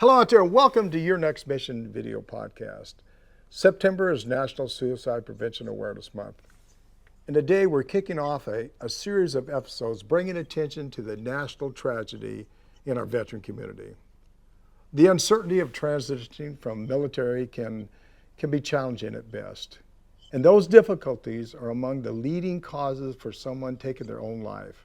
Hello out there, and welcome to Your Next Mission video podcast. September is National Suicide Prevention Awareness Month. And today we're kicking off a series of episodes bringing attention to the national tragedy in our veteran community. The uncertainty of transitioning from military can be challenging at best. And those difficulties are among the leading causes for someone taking their own life.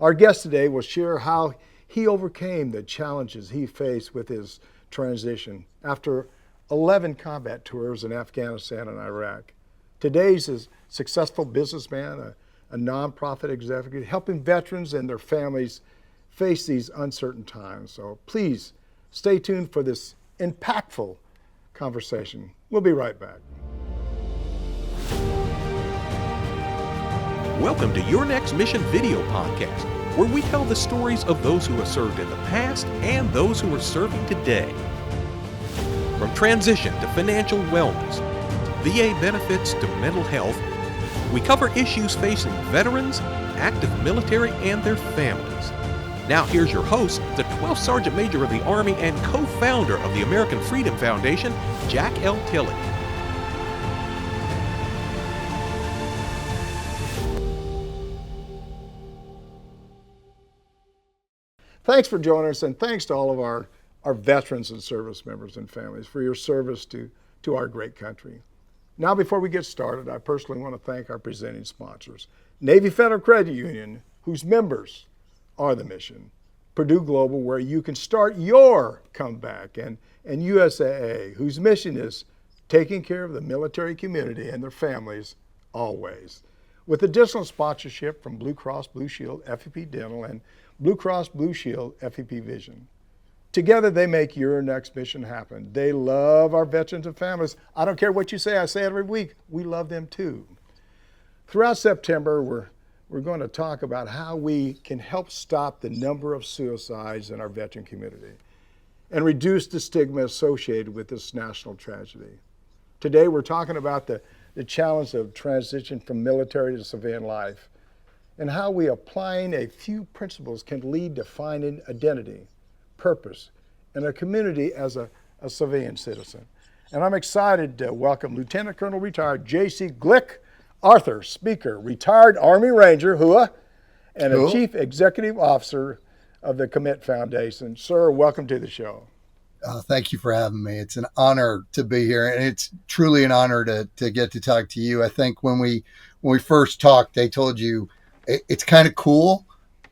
Our guest today will share how he overcame the challenges he faced with his transition after 11 combat tours in Afghanistan and Iraq. Today he's a successful businessman, a nonprofit executive, helping veterans and their families face these uncertain times. So please stay tuned for this impactful conversation. We'll be right back. Welcome to Your Next Mission video podcast, where we tell the stories of those who have served in the past and those who are serving today. From transition to financial wellness, VA benefits to mental health, we cover issues facing veterans, active military, and their families. Now here's your host, the 12th Sergeant Major of the Army and co-founder of the American Freedom Foundation, Jack L. Tilley. Thanks for joining us, and thanks to all of our veterans and service members and families for your service to our great country. Now, before we get started, I personally want to thank our presenting sponsors, Navy Federal Credit Union, whose members are the mission, Purdue Global, where you can start your comeback, and USAA, whose mission is taking care of the military community and their families always. With additional sponsorship from Blue Cross Blue Shield FEP Dental and Blue Cross Blue Shield FEP Vision. Together they make Your Next Mission happen. They love our veterans and families. I don't care what you say, I say it every week. We love them too. Throughout September, we're going to talk about how we can help stop the number of suicides in our veteran community and reduce the stigma associated with this national tragedy. Today we're talking about the challenge of transition from military to civilian life, and how we applying a few principles can lead to finding identity, purpose, and a community as a civilian citizen. And I'm excited to welcome Lieutenant Colonel retired J.C. Glick, author, speaker, retired Army Ranger, and a Chief Executive Officer of the Commit Foundation. Sir, welcome to the show. Thank you for having me. It's an honor to be here, and it's truly an honor to get to talk to you. I think when we first talked, I told you it's kind of cool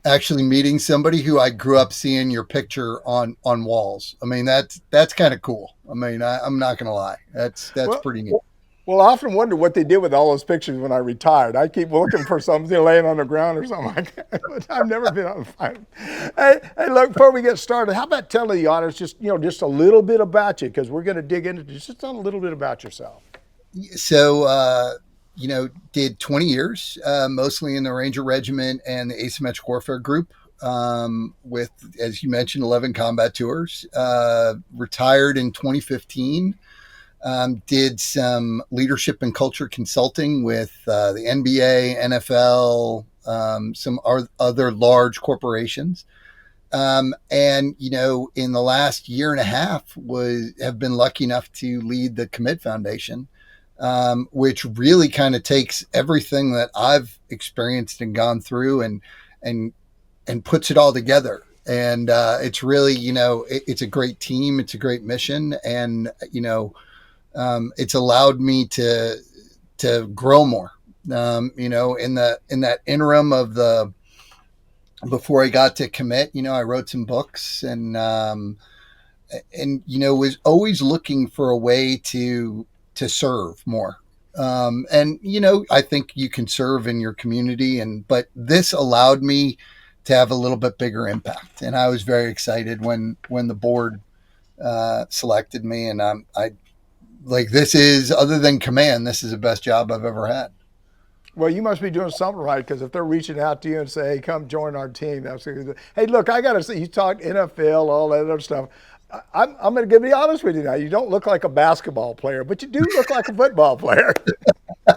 actually meeting somebody who I grew up seeing your picture on walls. I mean, that's kind of cool. I mean, I'm not going to lie. That's pretty neat. Well, I often wonder what they did with all those pictures when I retired. I keep looking for something laying on the ground or something like that. But I've never been on fire. Hey, look, before we get started, how about telling the audience just a little bit about you, because we're going to dig into just a little bit about yourself. So, did 20 years, mostly in the Ranger Regiment and the Asymmetric Warfare Group, with, as you mentioned, 11 combat tours. Retired in 2015. Did some leadership and culture consulting with the NBA, NFL, some other large corporations. And, in the last year and a half have been lucky enough to lead the Commit Foundation, which really kind of takes everything that I've experienced and gone through and puts it all together. And it's really, it's a great team. It's a great mission. And, it's allowed me to grow more, in that interim of before I got to Commit, I wrote some books and was always looking for a way to serve more. I think you can serve in your community, but this allowed me to have a little bit bigger impact. And I was very excited when the board selected me, and this is, other than command, this is the best job I've ever had. Well, you must be doing something right, because if they're reaching out to you and say, hey, come join our team, that's good. Hey, look, I got to say, you talk NFL, all that other stuff. I'm going to be honest with you now. You don't look like a basketball player, but you do look like a football player. I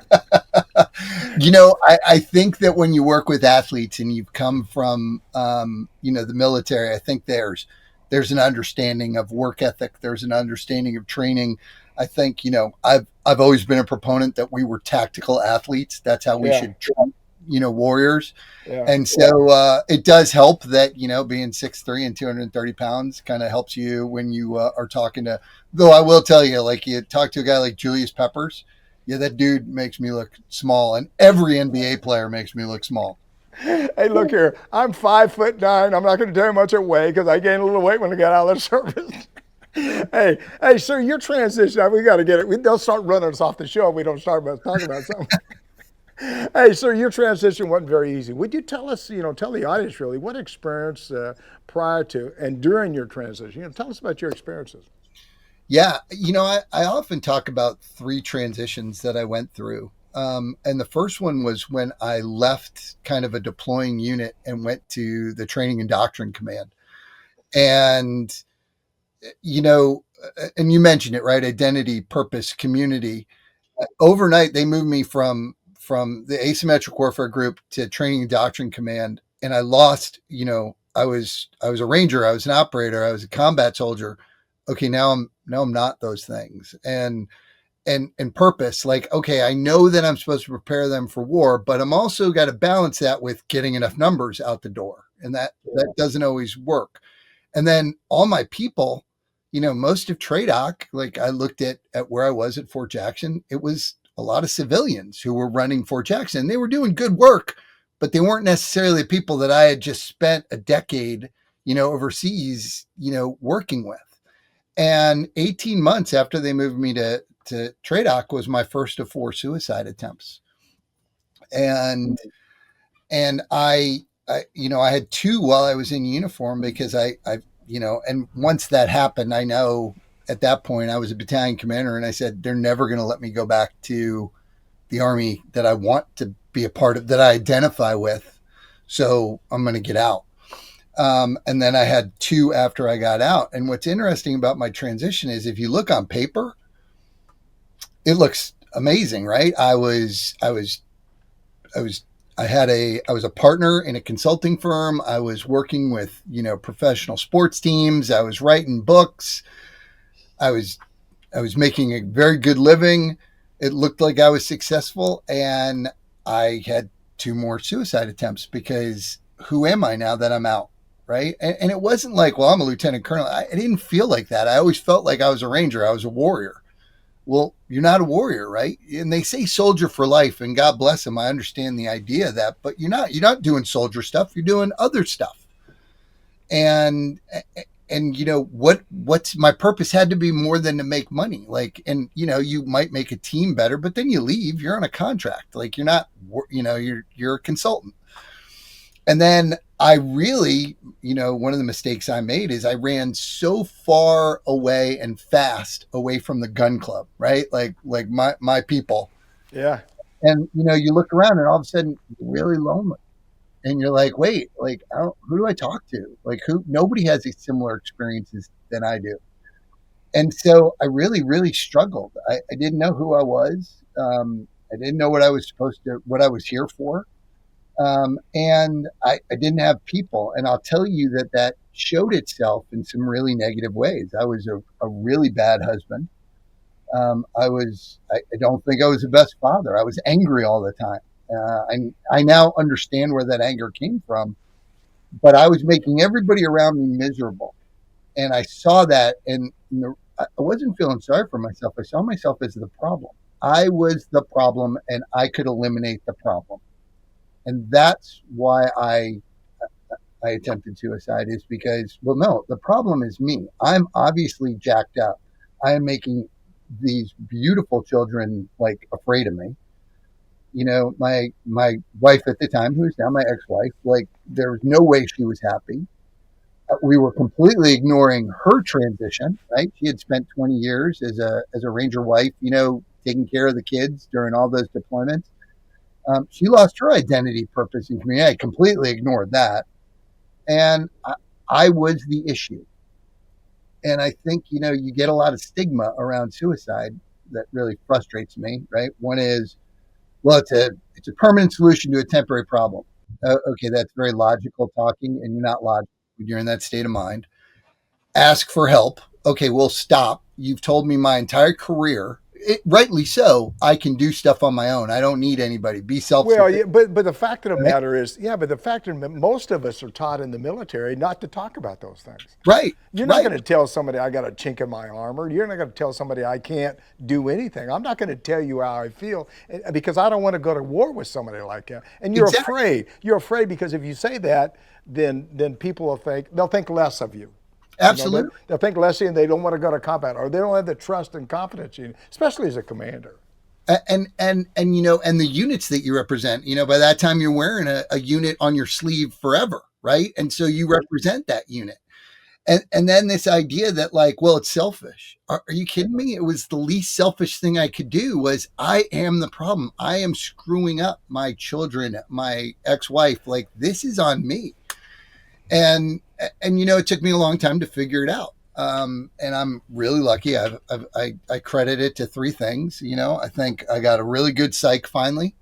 think that when you work with athletes and you've come from, the military, I think there's there's an understanding of work ethic. There's an understanding of training. I think, I've always been a proponent that we were tactical athletes. That's how we Yeah. should treat, warriors. Yeah. And so it does help that, being 6'3" and 230 pounds kind of helps you when you are talking to, though I will tell you, like you talk to a guy like Julius Peppers, yeah, that dude makes me look small, and every NBA player makes me look small. Hey, look here. I'm 5'9". I'm not going to tell you much at weight because I gained a little weight when I got out of the service. Hey, sir, your transition. We got to get it. They'll start running us off the show if we don't start talking about something. Hey, sir, your transition wasn't very easy. Would you tell us, tell the audience really what experience prior to and during your transition? Tell us about your experiences. Yeah, I often talk about 3 transitions that I went through. And the first one was when I left kind of a deploying unit and went to the Training and Doctrine Command. And, and you mentioned it, right? Identity, purpose, community. Overnight, they moved me from the asymmetric warfare group to Training and Doctrine Command. And I lost, I was a ranger, I was an operator, I was a combat soldier. Okay, now I'm not those things. And purpose, like, okay, I know that I'm supposed to prepare them for war, but I'm also got to balance that with getting enough numbers out the door. And that doesn't always work. And then all my people, most of TRADOC, like I looked at where I was at Fort Jackson, it was a lot of civilians who were running Fort Jackson. They were doing good work, but they weren't necessarily the people that I had just spent a decade, overseas, working with. And 18 months after they moved me to TRADOC was my first of 4 suicide attempts. And I had 2 while I was in uniform because I and once that happened, I know at that point I was a battalion commander and I said, they're never going to let me go back to the Army that I want to be a part of, that I identify with. So I'm going to get out. And then I had 2 after I got out. And what's interesting about my transition is if you look on paper, it looks amazing, right? I was a partner in a consulting firm. I was working with, professional sports teams. I was writing books. I was making a very good living. It looked like I was successful, and I had 2 more suicide attempts because who am I now that I'm out? Right. And it wasn't like, well, I'm a lieutenant colonel. I didn't feel like that. I always felt like I was a ranger. I was a warrior. Well, you're not a warrior, right? And they say soldier for life, and God bless them. I understand the idea of that, but you're not doing soldier stuff. You're doing other stuff. And what's my purpose had to be more than to make money. Like, and you might make a team better, but then you leave, you're on a contract. Like you're not, you're a consultant. And then I really, one of the mistakes I made is I ran so far away and fast away from the gun club, right? Like my people. Yeah. And, you look around and all of a sudden you're really lonely. And you're like, wait, like, who do I talk to? Like nobody has these similar experiences than I do. And so I really, really struggled. I didn't know who I was. I didn't know what I was here for. And I didn't have people. And I'll tell you that showed itself in some really negative ways. I was a really bad husband. I don't think I was the best father. I was angry all the time. And I now understand where that anger came from, but I was making everybody around me miserable. And I saw that, and I wasn't feeling sorry for myself. I saw myself as the problem. I was the problem, and I could eliminate the problem. And that's why I attempted suicide, is because, well, no, the problem is me. I'm obviously jacked up. I am making these beautiful children like afraid of me. My wife at the time, who's now my ex-wife, like there was no way she was happy. We were completely ignoring her transition, right? She had spent 20 years as a Ranger wife, taking care of the kids during all those deployments. She lost her identity, purpose, and community. I completely ignored that. And I was the issue. And I think, you get a lot of stigma around suicide that really frustrates me, right? One is, well, it's a permanent solution to a temporary problem. Okay, that's very logical talking, and you're not logical when you're in that state of mind. ask for help. Okay, well, stop. You've told me my entire career, rightly so, I can do stuff on my own. I don't need anybody. Be Well, self-sufficient. yeah, but the fact of the Right? matter is, yeah, but the fact of most of us are taught in the military not to talk about those things. Right. You're not Right. going to tell somebody I got a chink in my armor. You're not going to tell somebody I can't do anything. I'm not going to tell you how I feel because I don't want to go to war with somebody like that. And you're Exactly. afraid. You're afraid because if you say that, then people will they'll think less of you. You know, Absolutely. they'll think less of you and they don't want to go to combat, or they don't have the trust and confidence in you, especially as a commander. And and the units that you represent, by that time you're wearing a unit on your sleeve forever, right? And so you represent that unit. And then this idea that, like, well, it's selfish. Are you kidding me? It was the least selfish thing I could do. Was I am the problem. I am screwing up my children, my ex-wife. Like, this is on me. And it took me a long time to figure it out. And I'm really lucky. I credit it to three things. I think I got a really good psych finally,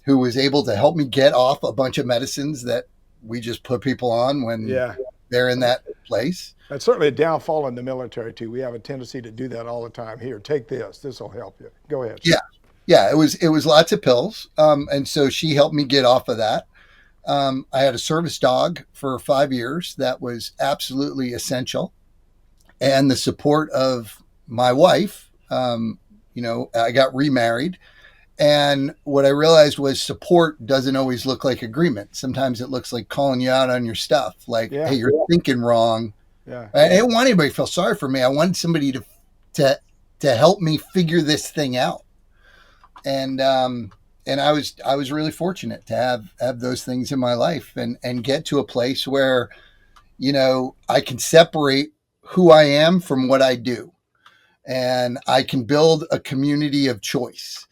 who was able to help me get off a bunch of medicines that we just put people on when Yeah. they're in that place. That's certainly a downfall in the military too. We have a tendency to do that all the time. Here, take this. This will help you. Go ahead. Yeah. Yeah. It was lots of pills. And so she helped me get off of that. I had a service dog for 5 years. That was absolutely essential. And the support of my wife. I got remarried. And what I realized was support doesn't always look like agreement. Sometimes it looks like calling you out on your stuff. Like, Yeah. hey, you're thinking wrong. Yeah. I didn't want anybody to feel sorry for me. I wanted somebody to help me figure this thing out. And I was really fortunate to have those things in my life and get to a place where, I can separate who I am from what I do. And I can build a community of choice.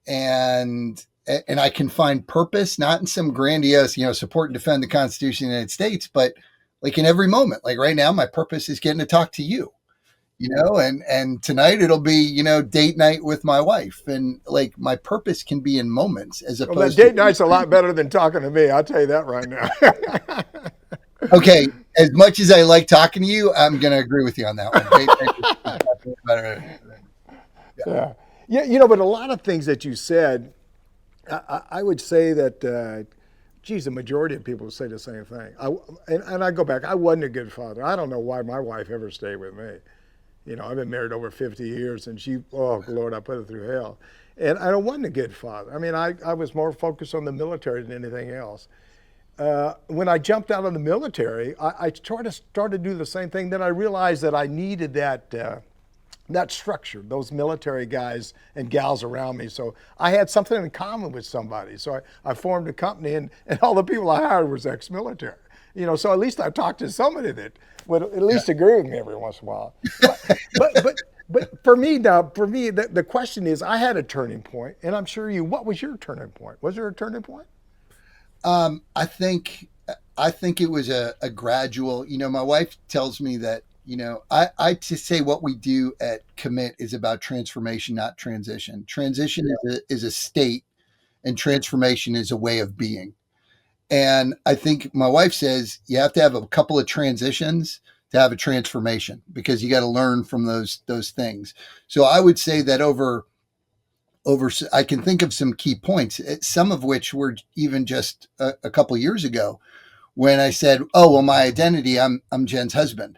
And I can find purpose, not in some grandiose, support and defend the Constitution of the United States, but like in every moment. Like right now, my purpose is getting to talk to you, and tonight it'll be, date night with my wife. And like my purpose can be in moments as Well, that opposed date to, night's a lot better than talking to me. I'll tell you that right now. okay, as much as I like talking to you, I'm going to agree with you on that one. Date night is definitely better. Yeah. Yeah. But a lot of things that you said, I would say that, geez, the majority of people say the same thing. And I go back, I wasn't a good father. I don't know why my wife ever stayed with me. I've been married over 50 years and oh, Lord, I put her through hell. And I wasn't a good father. I mean, I was more focused on the military than anything else. When I jumped out of the military, I started to do the same thing. Then I realized that I needed that structure, those military guys and gals around me. So I had something in common with somebody. So I formed a company, and all the people I hired was ex-military. So at least I talked to somebody that would at least agree with me every once in a while. But for me, the question is, I had a turning point, and I'm sure what was your turning point? Was there a turning point? I think it was a gradual, my wife tells me that, I just say what we do at Commit is about transformation, not transition. Transition is a state, and transformation is a way of being. And I think my wife says you have to have a couple of transitions to have a transformation, because you got to learn from those things. So I would say that over I can think of some key points, some of which were even just a couple of years ago, when I said, oh, well, my identity, I'm Jen's husband,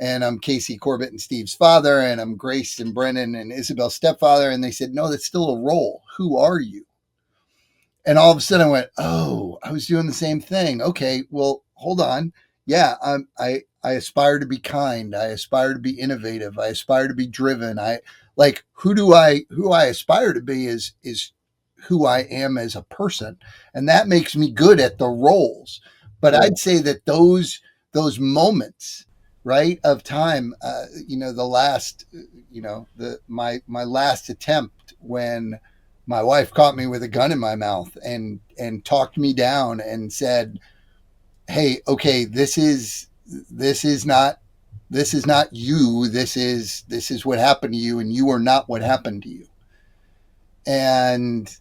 and I'm Casey Corbett and Steve's father, and I'm Grace and Brennan and Isabel's stepfather. And they said, no, that's still a role. Who are you? And all of a sudden I went, oh, I was doing the same thing. Okay, well, hold on. Yeah, I aspire to be kind. I aspire to be innovative. I aspire to be driven. Who I aspire to be is who I am as a person. And that makes me good at the roles. But I'd say that those moments, right, of time, the last, my last attempt, when my wife caught me with a gun in my mouth and talked me down and said, hey, okay, this is not you. This is what happened to you, and you are not what happened to you. And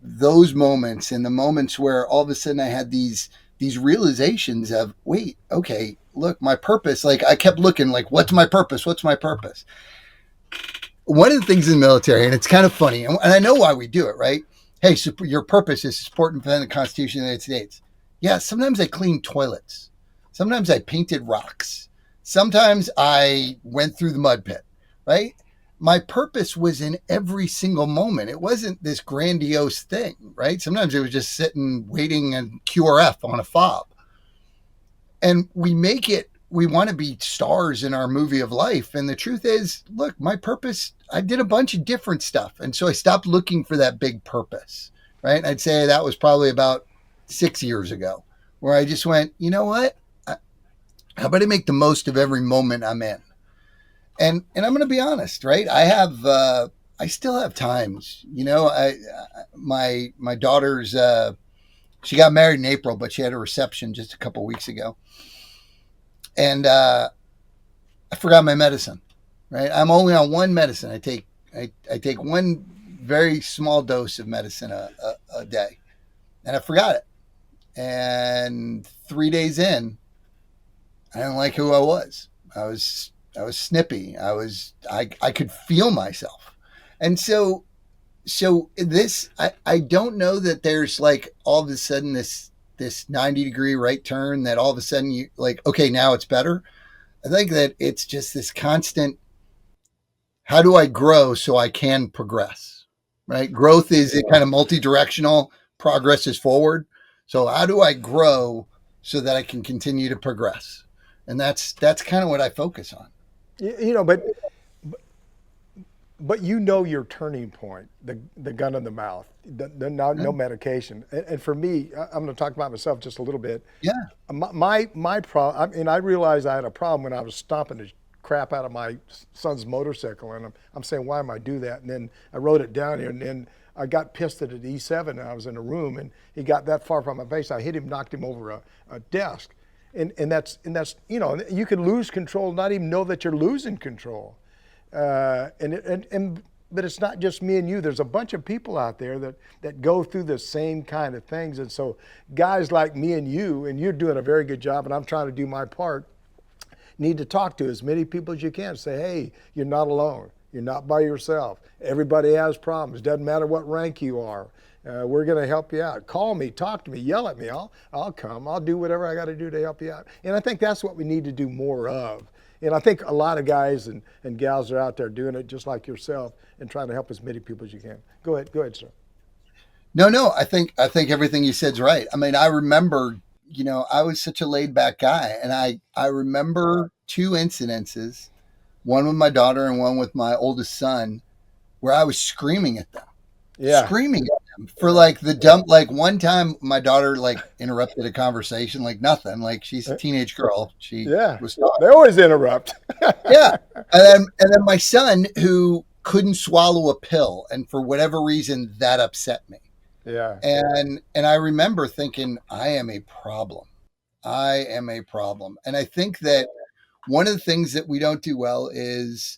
those moments, and the moments where all of a sudden I had these realizations of, wait, okay, look, my purpose, like I kept looking like, what's my purpose? What's my purpose? One of the things in the military, and it's kind of funny, and I know why we do it, right? Hey, so your purpose is to support and defend the Constitution of the United States. Yeah, sometimes I cleaned toilets. Sometimes I painted rocks. Sometimes I went through the mud pit, right? My purpose was in every single moment. It wasn't this grandiose thing, right? Sometimes it was just sitting, waiting in QRF on a fob. And we want to be stars in our movie of life. And the truth is, look, my purpose, I did a bunch of different stuff. And so I stopped looking for that big purpose, right? And I'd say that was probably about 6 years ago, where I just went, you know what? How about I make the most of every moment I'm in? And I'm going to be honest, right? I still have times, my daughter's, she got married in April, but she had a reception just a couple weeks ago. And I forgot my medicine, right? I'm only on one medicine. I take one very small dose of medicine a day, and I forgot it. And 3 days in, I didn't like who I was. I was snippy. I could feel myself. And so this, I don't know that there's like all of a sudden this 90-degree right turn that all of a sudden you like, okay, now it's better. I think that it's just this constant, how do I grow so I can progress, right? Growth is kind of multi-directional, progress is forward. So how do I grow so that I can continue to progress? And that's kind of what I focus on. But your turning point, the gun in the mouth, no medication. And for me, I'm going to talk about myself just a little bit. Yeah. My problem, and I realized I had a problem when I was stomping the crap out of my son's motorcycle, and I'm saying, why am I do that? And then I wrote it down here, and then I got pissed at an E7, and I was in a room, and he got that far from my face. I hit him, knocked him over a desk, and that's you can lose control, not even know that you're losing control. But it's not just me and you. There's a bunch of people out there that go through the same kind of things. And so guys like me and you're doing a very good job, and I'm trying to do my part, need to talk to as many people as you can. Say, hey, you're not alone. You're not by yourself. Everybody has problems. Doesn't matter what rank you are. We're going to help you out. Call me, talk to me, yell at me. I'll come. I'll do whatever I got to do to help you out. And I think that's what we need to do more of. And I think a lot of guys and gals are out there doing it just like yourself and trying to help as many people as you can. Go ahead, sir. No, I think everything you said's right. I mean, I remember, I was such a laid back guy, and I remember two incidences, one with my daughter and one with my oldest son, where I was screaming at them. Yeah. Screaming at them for like the dumb, like one time my daughter like interrupted a conversation, like nothing, like she's a teenage girl. She was talking. They always interrupt. Yeah. And then my son who couldn't swallow a pill. And for whatever reason, that upset me. Yeah. And I remember thinking, I am a problem. And I think that one of the things that we don't do well is,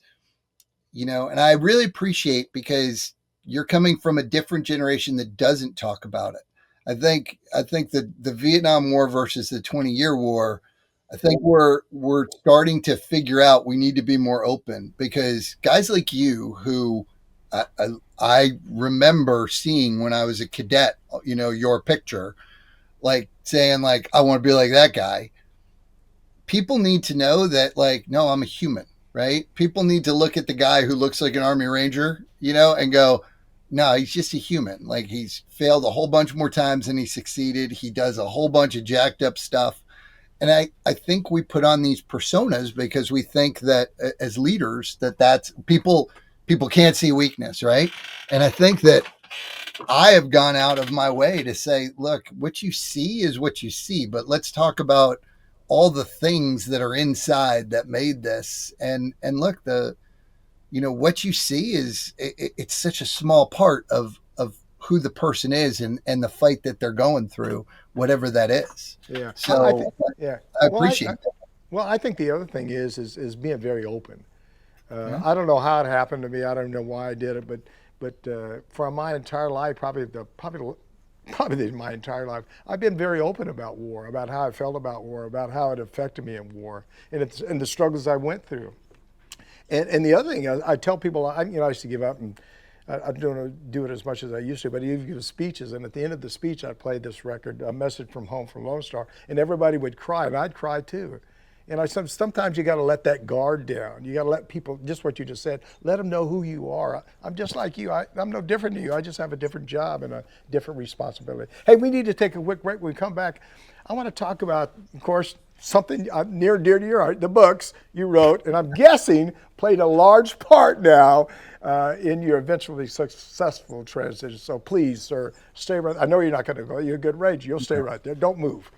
and I really appreciate, because you're coming from a different generation that doesn't talk about it. I think that the Vietnam War versus the 20-year war, I think we're starting to figure out we need to be more open, because guys like you who I remember seeing when I was a cadet, your picture, like saying like, I want to be like that guy. People need to know that like, no, I'm a human, right? People need to look at the guy who looks like an Army Ranger, and go, no, he's just a human. Like he's failed a whole bunch more times than he succeeded. He does a whole bunch of jacked up stuff. And I think we put on these personas because we think that as leaders that's people can't see weakness, right? And I think that I have gone out of my way to say, look, what you see is what you see, but let's talk about all the things that are inside that made this. And look, what you see is it's such a small part of who the person is and the fight that they're going through, whatever that is. Yeah. So I appreciate that. Well, I think the other thing is being very open. I don't know how it happened to me. I don't know why I did it, but for my entire life, probably probably my entire life, I've been very open about war, about how I felt about war, about how it affected me in war, and the struggles I went through. And the other thing, I tell people, I used to give up, and I don't do it as much as I used to, but you give speeches, and at the end of the speech, I'd play this record, A Message from Home from Lone Star, and everybody would cry, and I'd cry too. And sometimes you got to let that guard down. You got to let people, just what you just said, let them know who you are. I'm just like you. I'm no different than you. I just have a different job and a different responsibility. Hey, we need to take a quick break. When we come back, I want to talk about, of course, something near and dear to your heart, the books you wrote, and I'm guessing played a large part now in your eventually successful transition. So please, sir, stay right. I know you're not going to go. You're a good ranger. You'll stay right there. Don't move.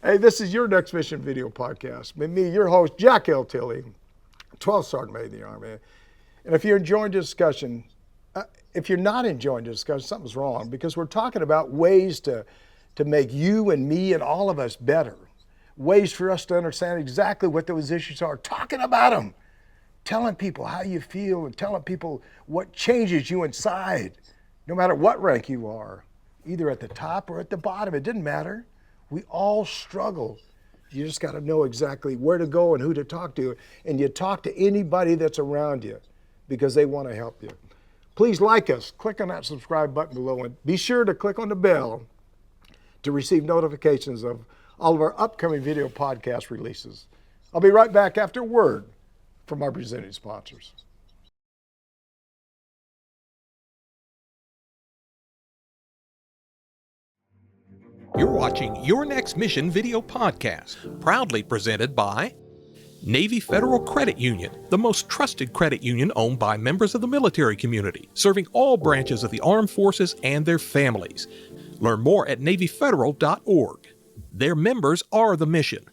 Hey, this is Your Next Mission video podcast with me, your host, Jack L. Tilley, 12th Sergeant Major in the Army. And if you're enjoying the discussion, if you're not enjoying the discussion, something's wrong, because we're talking about ways to make you and me and all of us better, ways for us to understand exactly what those issues are, talking about them, telling people how you feel and telling people what changes you inside, no matter what rank you are, either at the top or at the bottom. It didn't matter. We all struggle. You just got to know exactly where to go and who to talk to. And you talk to anybody that's around you because they want to help you. Please like us. Click on that subscribe button below, and be sure to click on the bell to receive notifications of all of our upcoming video podcast releases. I'll be right back after a word from our presenting sponsors. You're watching Your Next Mission video podcast, proudly presented by Navy Federal Credit Union, the most trusted credit union owned by members of the military community, serving all branches of the armed forces and their families. Learn more at NavyFederal.org. Their members are the mission.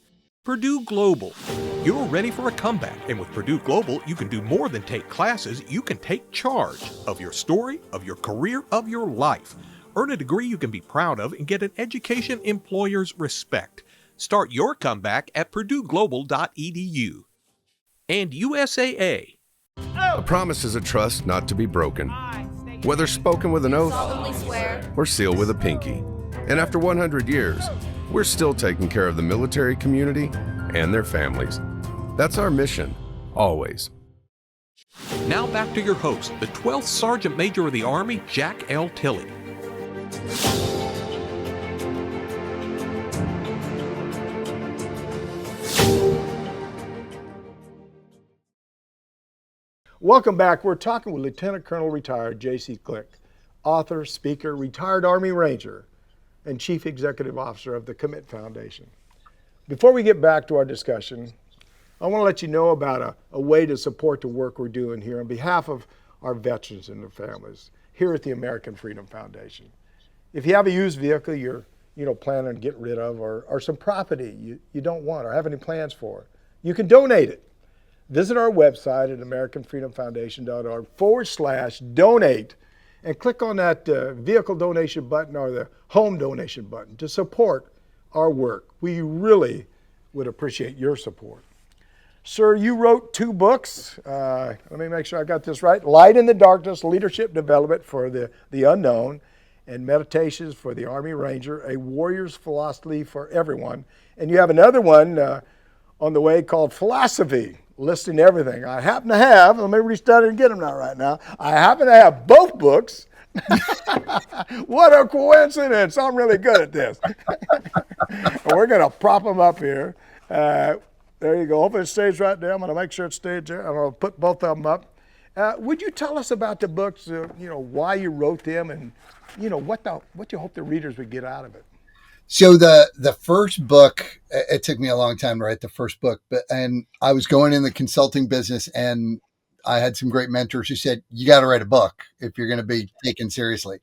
Purdue Global. You're ready for a comeback, and with Purdue Global, you can do more than take classes. You can take charge of your story, of your career, of your life. Earn a degree you can be proud of and get an education employers respect. Start your comeback at purdueglobal.edu. And USAA. A promise is a trust not to be broken, whether spoken with an oath Solemnly swear. or sealed with a pinky. And after 100 years, we're still taking care of the military community and their families. That's our mission, always. Now back to your host, the 12th Sergeant Major of the Army, Jack L. Tilley. Welcome back. We're talking with Lieutenant Colonel retired J.C. Glick, author, speaker, retired Army Ranger, and Chief Executive Officer of the Commit Foundation. Before we get back to our discussion, I want to let you know about a way to support the work we're doing here on behalf of our veterans and their families here at the American Freedom Foundation. If you have a used vehicle you're planning to get rid of, or some property you don't want or have any plans for, you can donate it. Visit our website at AmericanFreedomFoundation.org/donate and click on that vehicle donation button or the home donation button to support our work. We really would appreciate your support. Sir, you wrote 2 books. Let me make sure I got this right. Light in the Darkness, Leadership Development for the Unknown, and Meditations for the Army Ranger, A Warrior's Philosophy for Everyone. And you have another one on the way called Philosophy, listing everything. I happen to have, let me reach down and get them now right now. I happen to have both books. What a coincidence. I'm really good at this. We're going to prop them up here. There you go. Hope it stays right there. I'm going to make sure it stays there. I'm going to put both of them up. Would you tell us about the books, why you wrote them, and what you hope the readers would get out of it? So the first book, it took me a long time to write the first book, and I was going in the consulting business, and I had some great mentors who said, you got to write a book if you're going to be taken seriously.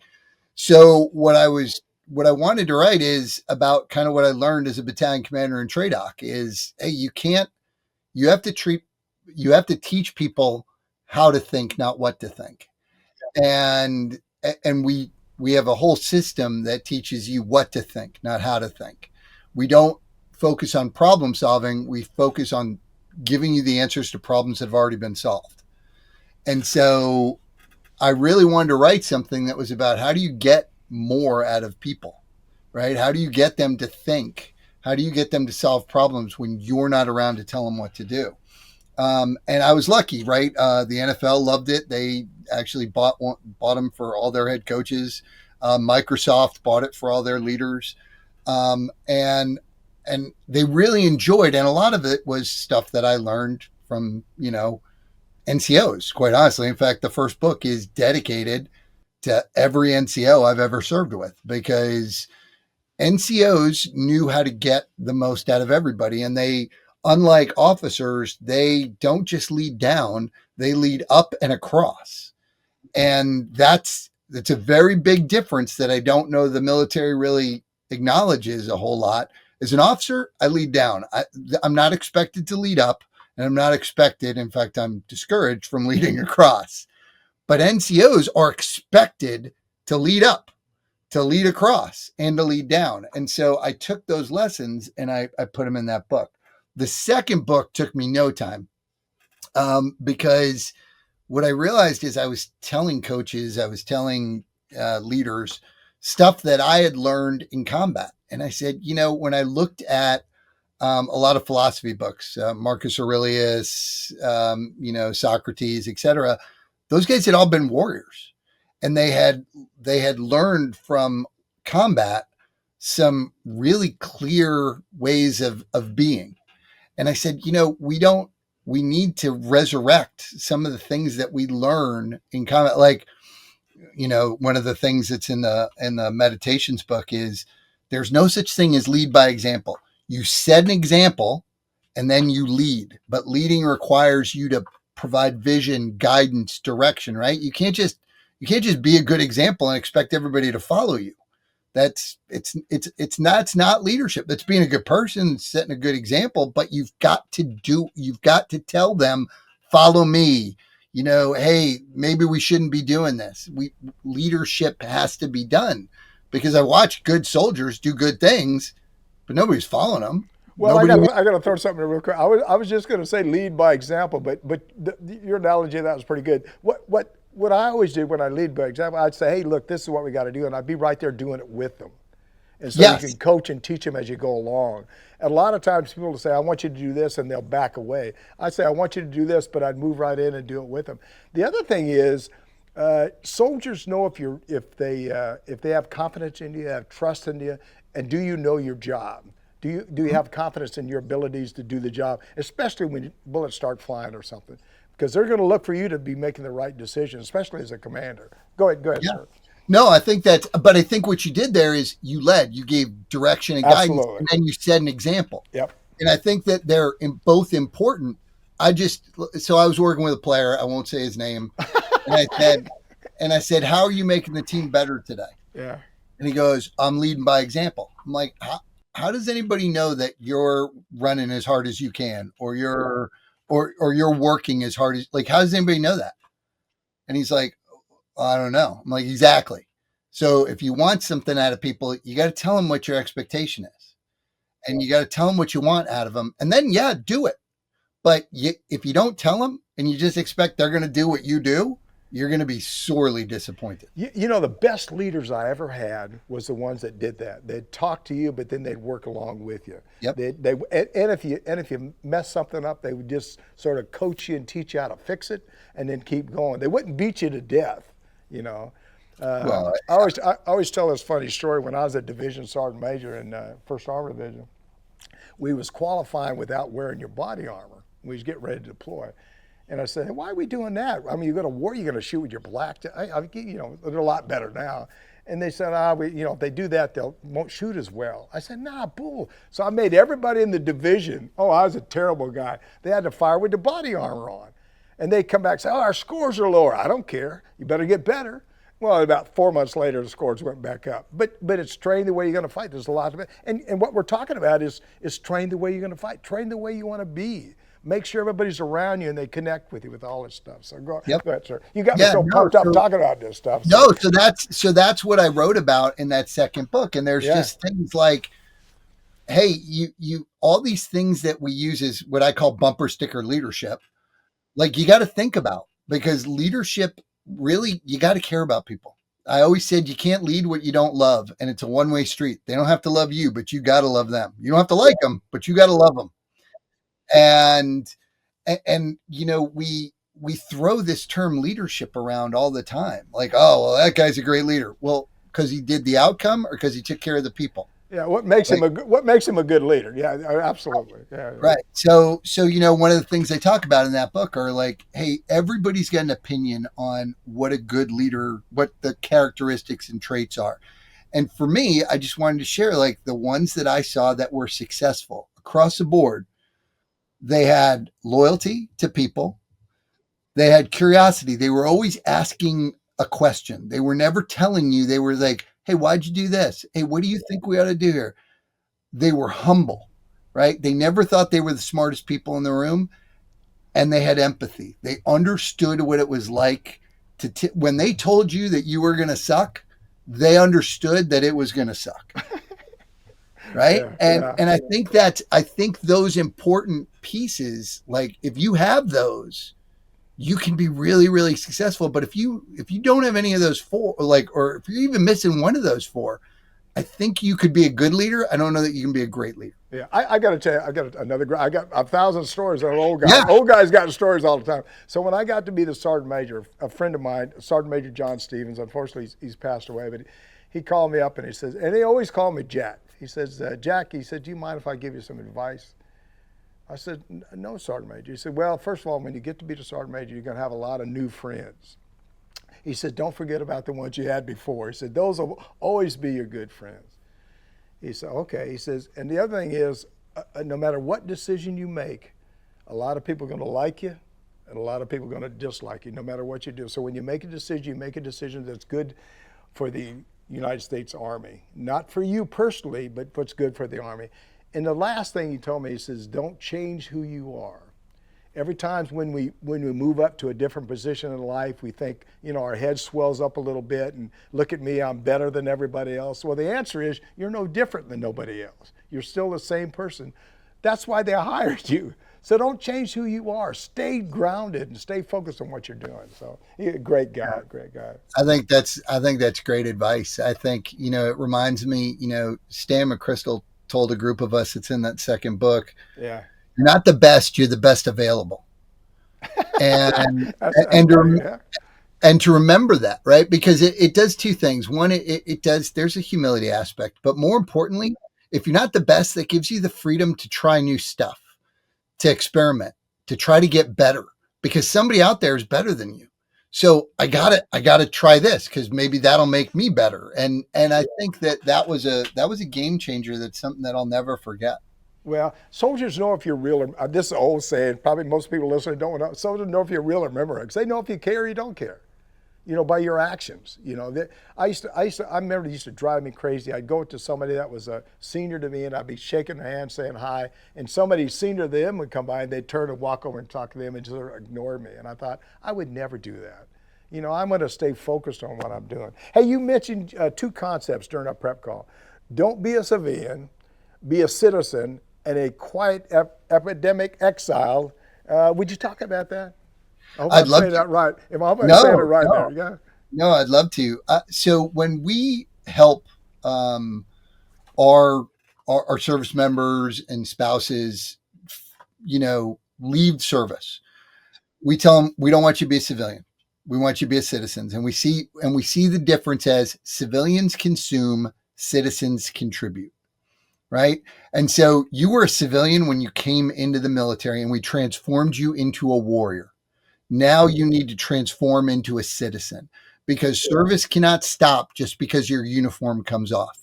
So what I wanted to write is about kind of what I learned as a battalion commander in TRADOC is, hey, you have to teach people how to think, not what to think. And we have a whole system that teaches you what to think, not how to think. We don't focus on problem solving. We focus on giving you the answers to problems that have already been solved. And so I really wanted to write something that was about how do you get more out of people, right? How do you get them to think? How do you get them to solve problems when you're not around to tell them what to do? And I was lucky, right? The NFL loved it. They actually bought them for all their head coaches. Microsoft bought it for all their leaders. And they really enjoyed, and a lot of it was stuff that I learned from, NCOs, quite honestly. In fact, the first book is dedicated to every NCO I've ever served with, because NCOs knew how to get the most out of everybody. And they, unlike officers, they don't just lead down, they lead up and across. And that's a very big difference that I don't know the military really acknowledges a whole lot. As an officer, I lead down. I'm not expected to lead up, and I'm not expected, in fact, I'm discouraged from leading across. But NCOs are expected to lead up, to lead across, and to lead down. And so I took those lessons and I put them in that book. The second book took me no time, because what I realized is I was telling coaches, I was telling leaders stuff that I had learned in combat. And I said, when I looked at a lot of philosophy books, Marcus Aurelius, Socrates, etc., those guys had all been warriors, and they had learned from combat some really clear ways of being. And I said, we need to resurrect some of the things that we learn in combat. Like, one of the things that's in the meditations book is there's no such thing as lead by example. You set an example and then you lead, but leading requires you to provide vision, guidance, direction, right? You can't just be a good example and expect everybody to follow you. It's not leadership. That's being a good person, setting a good example, but you've got to tell them, follow me. Hey, maybe we shouldn't be doing this. Leadership has to be done, because I watch good soldiers do good things, but nobody's following them. Well, I got to throw something real quick. I was just going to say lead by example, but your analogy of that was pretty good. What I always did when I lead by example, I'd say, hey, look, this is what we got to do, and I'd be right there doing it with them. And so Yes. You can coach and teach them as you go along. And a lot of times people will say, I want you to do this, and they'll back away. I say, I want you to do this, but I'd move right in and do it with them. The other thing is, soldiers know if they have confidence in you, have trust in you, and do you know your job? Do you have confidence in your abilities to do the job, especially when bullets start flying or something? Because they're going to look for you to be making the right decision, especially as a commander. Go ahead, Yeah. sir. No, I think but I think what you did there is you led, you gave direction and guidance, Absolutely. and then you set an example. Yep. And I think that they're both important. So I was working with a player, I won't say his name, and I said, how are you making the team better today? Yeah. And he goes, I'm leading by example. I'm like, how does anybody know that you're running as hard as you can, or you're working as hard as, like, how does anybody know that? And he's like, I don't know. I'm like, exactly. So if you want something out of people, you got to tell them what your expectation is, and you got to tell them what you want out of them, and then do it. But if you don't tell them and you just expect they're going to do what you do, you're going to be sorely disappointed. The best leaders I ever had was the ones that did that. They'd talk to you, but then they'd work along with you. Yep. If you mess something up, they would just sort of coach you and teach you how to fix it, and then keep going. They wouldn't beat you to death. I always tell this funny story. When I was a division sergeant major in 1st Armor Division, we was qualifying without wearing your body armor. We was getting ready to deploy. And I said, hey, why are we doing that? I mean, you go to war, you're going to shoot with your black. They're a lot better now. And they said, if they do that, they won't shoot as well. I said, nah, bull. So I made everybody in the division, I was a terrible guy. They had to fire with the body armor on. And they come back and say, our scores are lower. I don't care. You better get better. Well, about 4 months later, the scores went back up. But it's train the way you're going to fight. There's a lot of it. And what we're talking about is train the way you're going to fight. Train the way you want to be. Make sure everybody's around you and they connect with you with all this stuff. So go ahead, sir. You got me pumped up talking about this stuff. So. So that's what I wrote about in that second book. And there's just things like, hey, you all these things that we use is what I call bumper sticker leadership. Like, you got to think about, because leadership really, you got to care about people. I always said you can't lead what you don't love, and it's a one-way street. They don't have to love you, but you got to love them. You don't have to like them, but you got to love them. And we throw this term leadership around all the time, like, oh, well, that guy's a great leader. Well, because he did the outcome or because he took care of the people. Yeah, what makes him a good leader? Yeah, absolutely. Yeah, right. So one of the things they talk about in that book are like, hey, everybody's got an opinion on what a good leader, what the characteristics and traits are. And for me, I just wanted to share like the ones that I saw that were successful across the board. They had loyalty to people. They had curiosity. They were always asking a question. They were never telling you. They were like, hey, why'd you do this? Hey, what do you think we ought to do here? They were humble, right? They never thought they were the smartest people in the room, and they had empathy. They understood what it was like to when they told you that you were going to suck, they understood that it was going to suck. Right. And I think those important pieces, like if you have those, you can be really, really successful. But if you don't have any of those four, or if you're even missing one of those four, I think you could be a good leader. I don't know that you can be a great leader. Yeah, I got to tell you, I got 1,000 stories of old guys. Yeah. Old guys got stories all the time. So when I got to be the sergeant major, a friend of mine, Sergeant Major John Stevens, unfortunately he's passed away, but he called me up and he says, and he always called me Jack. He says, Jack, he said, do you mind if I give you some advice? I said, no, Sergeant Major. He said, well, first of all, when you get to be the Sergeant Major, you're going to have a lot of new friends. He said, don't forget about the ones you had before. He said, those will always be your good friends. He said, okay. He says, and the other thing is, no matter what decision you make, a lot of people are going to like you and a lot of people are going to dislike you, no matter what you do. So when you make a decision that's good for the United States Army, not for you personally, but what's good for the Army. And the last thing he told me, he says, don't change who you are. Every time when we move up to a different position in life, we think, our head swells up a little bit and look at me, I'm better than everybody else. Well, the answer is you're no different than nobody else. You're still the same person. That's why they hired you. So don't change who you are. Stay grounded and stay focused on what you're doing. So great guy. I think that's great advice. I think, it reminds me, Stan McChrystal told a group of us, it's in that second book. Yeah. You're not the best, you're the best available. And to remember that, right? Because it does two things. One, there's a humility aspect, but more importantly, if you're not the best, that gives you the freedom to try new stuff, to experiment, to try to get better, because somebody out there is better than you. So I gotta try this because maybe that'll make me better. And I think that was a game changer. That's something that I'll never forget. Well, soldiers know if you're real or this is an old saying. Probably most people listening don't know. Soldiers know if you're real or member because they know if you care or you don't care. By your actions. I remember it used to drive me crazy. I'd go to somebody that was a senior to me and I'd be shaking their hand, saying hi, and somebody senior to them would come by and they'd turn and walk over and talk to them and just ignore me. And I thought, I would never do that. I'm going to stay focused on what I'm doing. Hey, you mentioned two concepts during our prep call. Don't be a civilian, be a citizen, and a quiet epidemic exile. Would you talk about that? I hope I'm saying that right. If I'm saying it right there, yeah. No, I'd love to. So when we help our service members and spouses, leave service, we tell them we don't want you to be a civilian. We want you to be a citizen. And we see the difference as civilians consume, citizens contribute. Right. And so you were a civilian when you came into the military and we transformed you into a warrior. Now you need to transform into a citizen because service cannot stop just because your uniform comes off.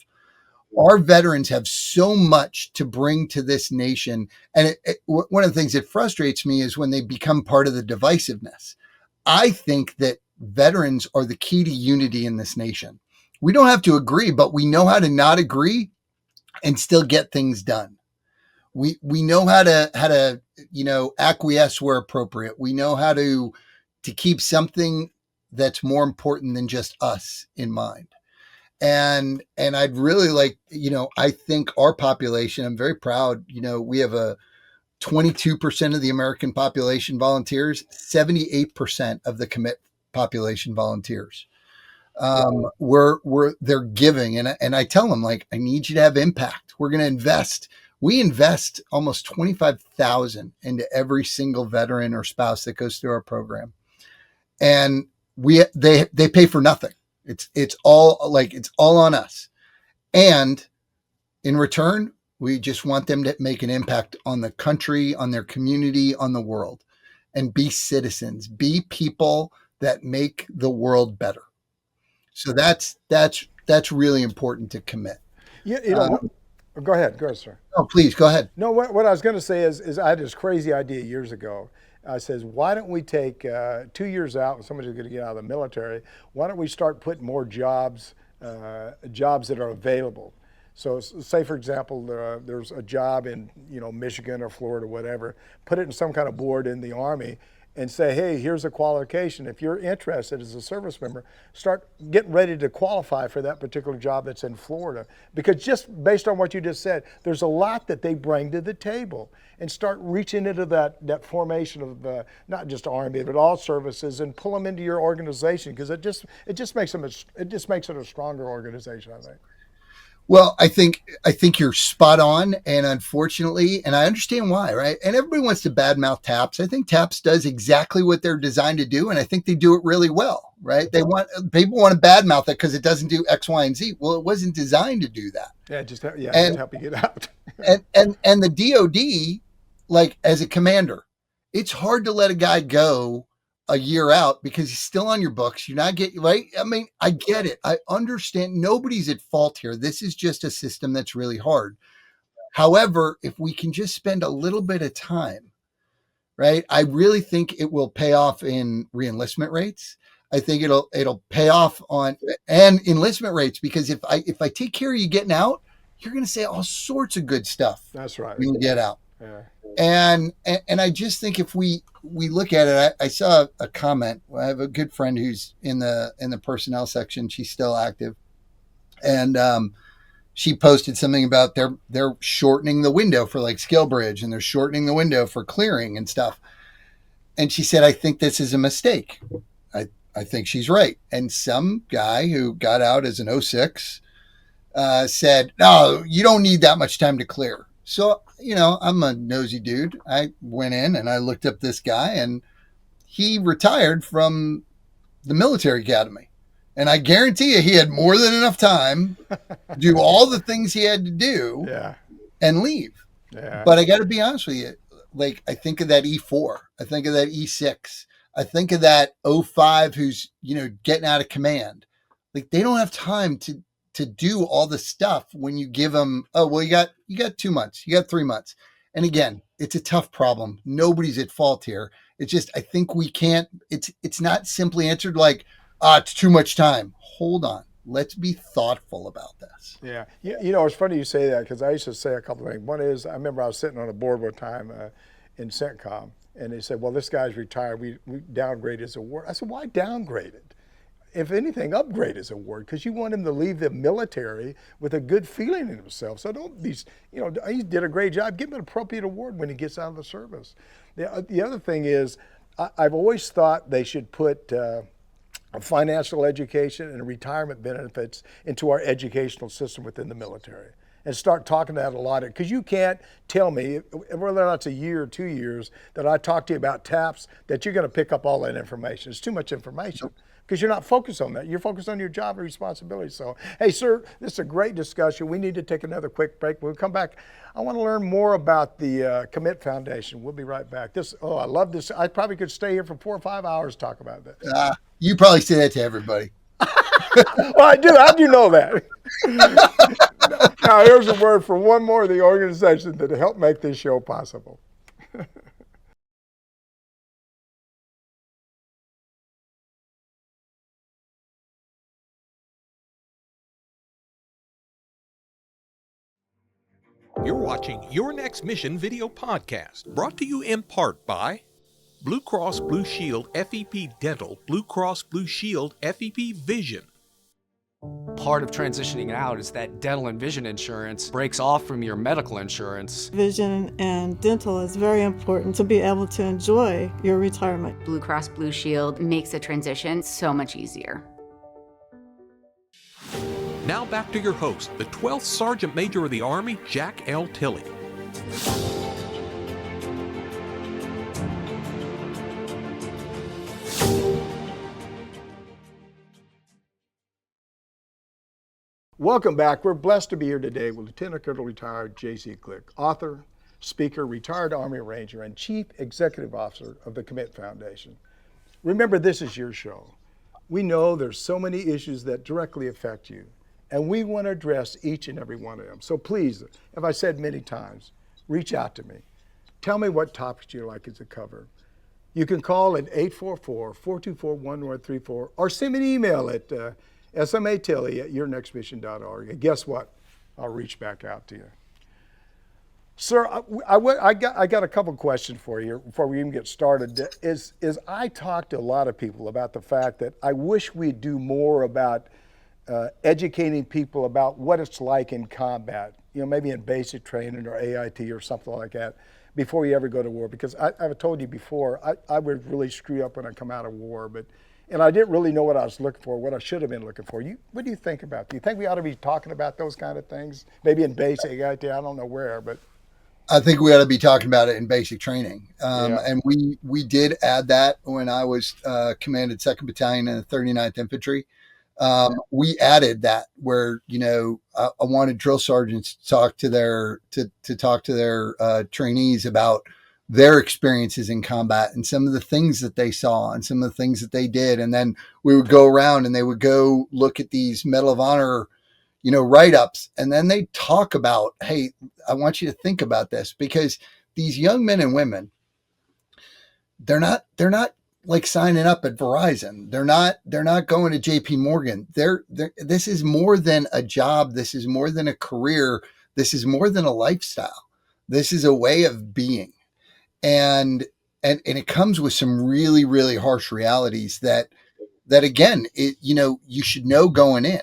Our veterans have so much to bring to this nation. And one of the things that frustrates me is when they become part of the divisiveness. I think that veterans are the key to unity in this nation. We don't have to agree, but we know how to not agree and still get things done. We know how to acquiesce where appropriate. We know how to keep something that's more important than just us in mind. And I'd really like, I think our population, I'm very proud, we have a 22% of the American population volunteers, 78% of the commit population volunteers. They're giving, and I tell them, like, I need you to have impact. We're going to invest. We invest almost 25,000 into every single veteran or spouse that goes through our program, and they pay for nothing. It's all on us, and in return, we just want them to make an impact on the country, on their community, on the world, and be citizens, be people that make the world better. So that's really important to commit. You know, go ahead, sir. Oh, please go ahead. No, what I was going to say is I had this crazy idea years ago. I says, why don't we take 2 years out when somebody's going to get out of the military? Why don't we start putting more jobs that are available? So say, for example, there's a job in Michigan or Florida or whatever. Put it in some kind of board in the Army and say, hey, here's a qualification. If you're interested as a service member, start getting ready to qualify for that particular job that's in Florida. Because just based on what you just said, there's a lot that they bring to the table, and start reaching into that formation of not just Army, but all services, and pull them into your organization, because it just makes it a stronger organization, I think. Well, I think you're spot on, and unfortunately, and I understand why, right? And everybody wants to badmouth TAPS. I think TAPS does exactly what they're designed to do, and I think they do it really well, right? People want to badmouth it because it doesn't do X, Y, and Z. Well, it wasn't designed to do that. Yeah, just help you get out. and the DoD, like, as a commander, it's hard to let a guy go a year out because he's still on your books. You're not getting, right? I mean, I get it. I understand. Nobody's at fault here. This is just a system that's really hard. However, if we can just spend a little bit of time, right? I really think it will pay off in reenlistment rates. I think it'll pay off on and enlistment rates, because if I take care of you getting out, you're going to say all sorts of good stuff. That's right. When you get out. Yeah. And I just think if we look at it, I saw a comment. I have a good friend who's in the personnel section. She's still active, and she posted something about they're shortening the window for like skill bridge, and they're shortening the window for clearing and stuff. And she said, I think this is a mistake. I think she's right. And some guy who got out as an 06 said, no, you don't need that much time to clear. So, I'm a nosy dude. I went in and I looked up this guy, and he retired from the military academy. And I guarantee you he had more than enough time to do all the things he had to do and leave. Yeah. But I got to be honest with you. Like, I think of that E4. I think of that E6. I think of that 05 who's, getting out of command. Like, they don't have time to do all the stuff when you give them, oh, well, you got 2 months, you got 3 months. And again, it's a tough problem. Nobody's at fault here. It's just, I think we can't, it's not simply answered like, it's too much time. Hold on. Let's be thoughtful about this. Yeah. It's funny you say that, because I used to say a couple of things. One is, I remember I was sitting on a board one time in CENTCOM, and they said, well, this guy's retired. We downgraded his award. I said, why downgrade it? If anything, upgrade his award, because you want him to leave the military with a good feeling in himself. So don't be, he did a great job. Give him an appropriate award when he gets out of the service. The other thing is, I've always thought they should put financial education and retirement benefits into our educational system within the military, and start talking that a lot. Because you can't tell me, whether or not it's a year or 2 years, that I talk to you about TAPS, that you're going to pick up all that information. It's too much information. Because you're not focused on that. You're focused on your job and responsibility. So, hey, sir, this is a great discussion. We need to take another quick break. When we come back, I want to learn more about the Commit Foundation. We'll be right back. I love this. I probably could stay here for 4 or 5 hours to talk about this. You probably say that to everybody. Well, I do. How do you know that? Now, here's a word from one more of the organizations that helped make this show possible. You're watching Your Next Mission video podcast, brought to you in part by Blue Cross Blue Shield FEP Dental, Blue Cross Blue Shield FEP Vision, Part of transitioning out is that dental and vision insurance breaks off from your medical insurance. Vision and dental is very important to be able to enjoy your retirement. Blue Cross Blue Shield makes the transition so much easier. Now back to your host, the 12th Sergeant Major of the Army, Jack L. Tilley. Welcome back. We're blessed to be here today with Lieutenant Colonel retired J.C. Glick, author, speaker, retired Army Ranger, and Chief Executive Officer of the Commit Foundation. Remember, this is your show. We know there's so many issues that directly affect you, and we want to address each and every one of them. So please, as I said many times, reach out to me. Tell me what topics you'd like us to cover. You can call at 844-424-1134 or send me an email at SMA Tilley at yournextmission.org. And guess what? I'll reach back out to you. Sir, I got a couple questions for you before we even get started. Is I talk to a lot of people about the fact that I wish we'd do more about educating people about what it's like in combat, maybe in basic training or AIT or something like that before you ever go to war. Because I've told you before, I would really screw up when I come out of war, and I didn't really know what I was looking for, what I should have been looking for. What do you think about? Do you think we ought to be talking about those kind of things? Maybe in basic AIT, I don't know where, but. I think we ought to be talking about it in basic training. Yeah. And we did add that when I was commanded 2nd Battalion in the 39th Infantry. We added that where, I wanted drill sergeants to talk to their trainees about their experiences in combat and some of the things that they saw and some of the things that they did. And then we would go around and they would go look at these Medal of Honor, write-ups. And then they talk about, hey, I want you to think about this, because these young men and women, they're not like signing up at Verizon. They're not going to JP Morgan. This is more than a job. This is more than a career. This is more than a lifestyle. This is a way of being. And it comes with some really, really harsh realities that again, you should know going in.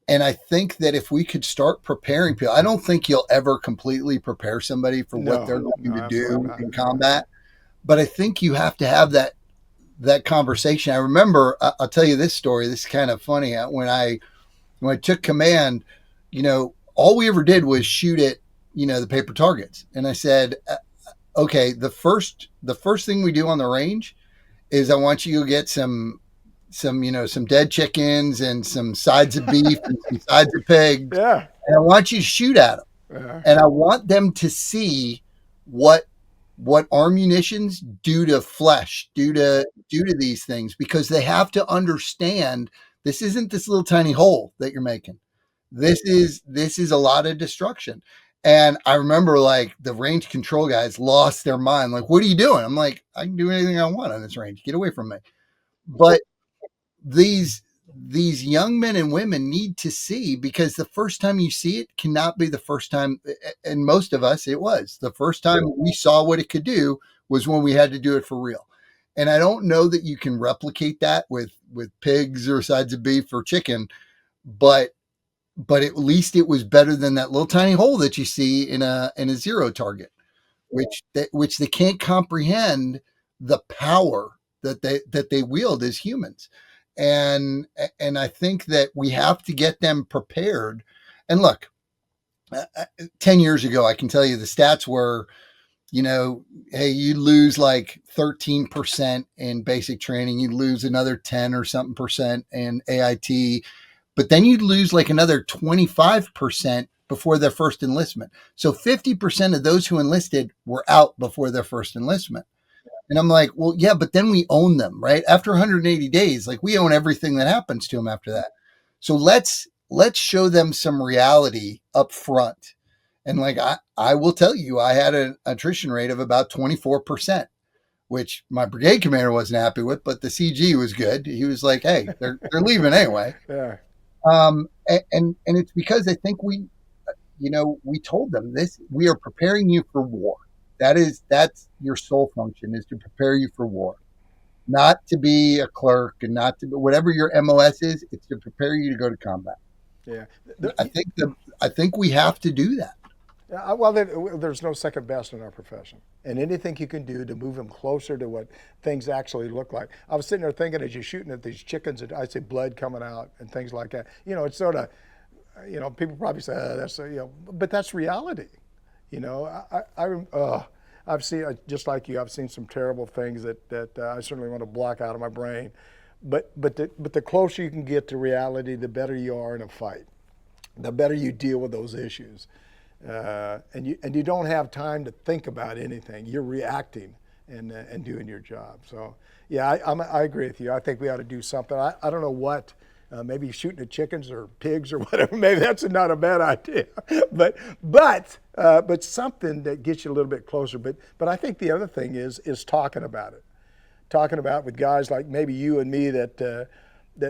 And I think that if we could start preparing people, I don't think you'll ever completely prepare somebody for what they're going to do in combat, but I think you have to have that conversation. I remember, I'll tell you this story. This is kind of funny. When I took command, all we ever did was shoot at, the paper targets. And I said, okay, the first thing we do on the range is I want you to get some dead chickens and some sides of beef and some sides of pigs. Yeah. And I want you to shoot at them. Yeah. And I want them to see what arm munitions do to flesh, do to these things, because they have to understand this isn't this little tiny hole that you're making. This is a lot of destruction. And I remember like the range control guys lost their mind. Like, what are you doing? I'm like, I can do anything I want on this range. Get away from me. But these young men and women need to see, because the first time you see it cannot be the first time. And most of us, it was the first time we saw what it could do was when we had to do it for real. And I don't know that you can replicate that with pigs or sides of beef or chicken, but at least it was better than that little tiny hole that you see in a zero target, which they can't comprehend the power that they wield as humans. And I think that we have to get them prepared. And look, 10 years ago, I can tell you the stats were, hey, you lose like 13% in basic training. You lose another 10 or something percent in AIT, but then you'd lose like another 25% before their first enlistment. So 50% of those who enlisted were out before their first enlistment. And I'm like, well, yeah, but then we own them, right? After 180 days, like we own everything that happens to them after that. So let's show them some reality up front. And like, I will tell you, I had an attrition rate of about 24%, which my brigade commander wasn't happy with, but the CG was good. He was like, hey, they're leaving anyway. Yeah. And it's because I think we told them this, we are preparing you for war. That's your sole function, is to prepare you for war. not to be a clerk and not to be whatever your MOS is. It's to prepare you to go to combat. Yeah. I think we have to do that. Well, there's no second best in our profession, and anything you can do to move them closer to what things actually look like. I was sitting there thinking, as you're shooting at these chickens, and I see blood coming out and things like that. It's sort of, people probably say, that's, but that's reality. I've seen, just like you, I've seen some terrible things that I certainly want to block out of my brain. But the closer you can get to reality, the better you are in a fight, the better you deal with those issues. And you don't have time to think about anything. You're reacting and doing your job. So yeah, I agree with you. I think we ought to do something. I don't know what. Maybe shooting at chickens or pigs or whatever. Maybe that's not a bad idea. but something that gets you a little bit closer. But I think the other thing is talking about it. Talking about it with guys like maybe you and me that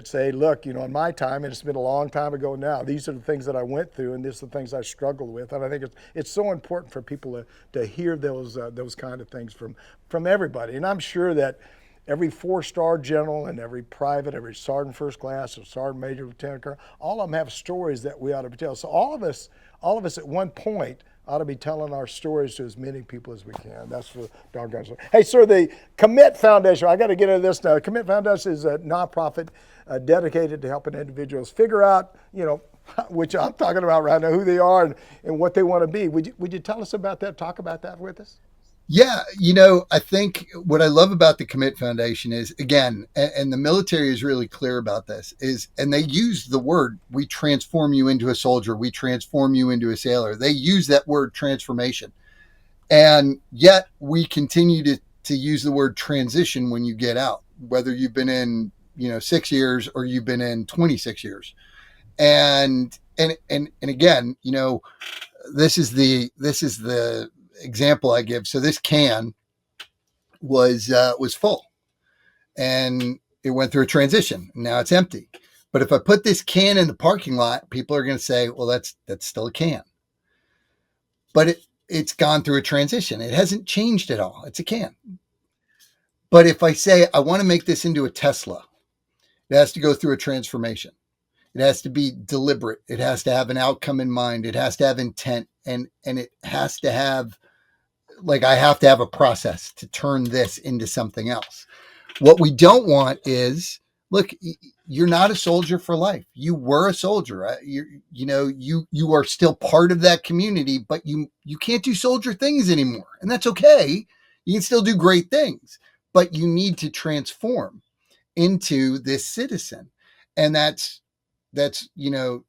say, look, in my time, and it's been a long time ago now, these are the things that I went through, and these are the things I struggled with. And I think it's so important for people to hear those kind of things from everybody. And I'm sure that every 4-star general and every private, every sergeant first class, or sergeant major, lieutenant colonel, all of them have stories that we ought to tell. So all of us at one point ought to be telling our stories to as many people as we can. That's for doggone sure. Hey, sir, the Commit Foundation, I got to get into this now. The Commit Foundation is a nonprofit dedicated to helping individuals figure out, which I'm talking about right now, who they are and what they want to be. Would you tell us about that? Talk about that with us? Yeah, I think what I love about the Commit Foundation is, again, and the military is really clear about this, and they use the word, we transform you into a soldier, we transform you into a sailor. They use that word transformation. And yet we continue to use the word transition when you get out, whether you've been in, 6 years or you've been in 26 years. And again, this is the example I give. So this can was full, and it went through a transition. Now it's empty. But if I put this can in the parking lot, people are going to say, well, that's still a can. But it's gone through a transition. It hasn't changed at all. It's a can. But if I say I want to make this into a Tesla, it has to go through a transformation. It has to be deliberate. It has to have an outcome in mind. It has to have intent, and it has to have, I have to have a process to turn this into something else. What we don't want is, look, you're not a soldier for life. You were a soldier. Right? You are still part of that community, but you can't do soldier things anymore. And that's okay. You can still do great things, but you need to transform into this citizen. And that's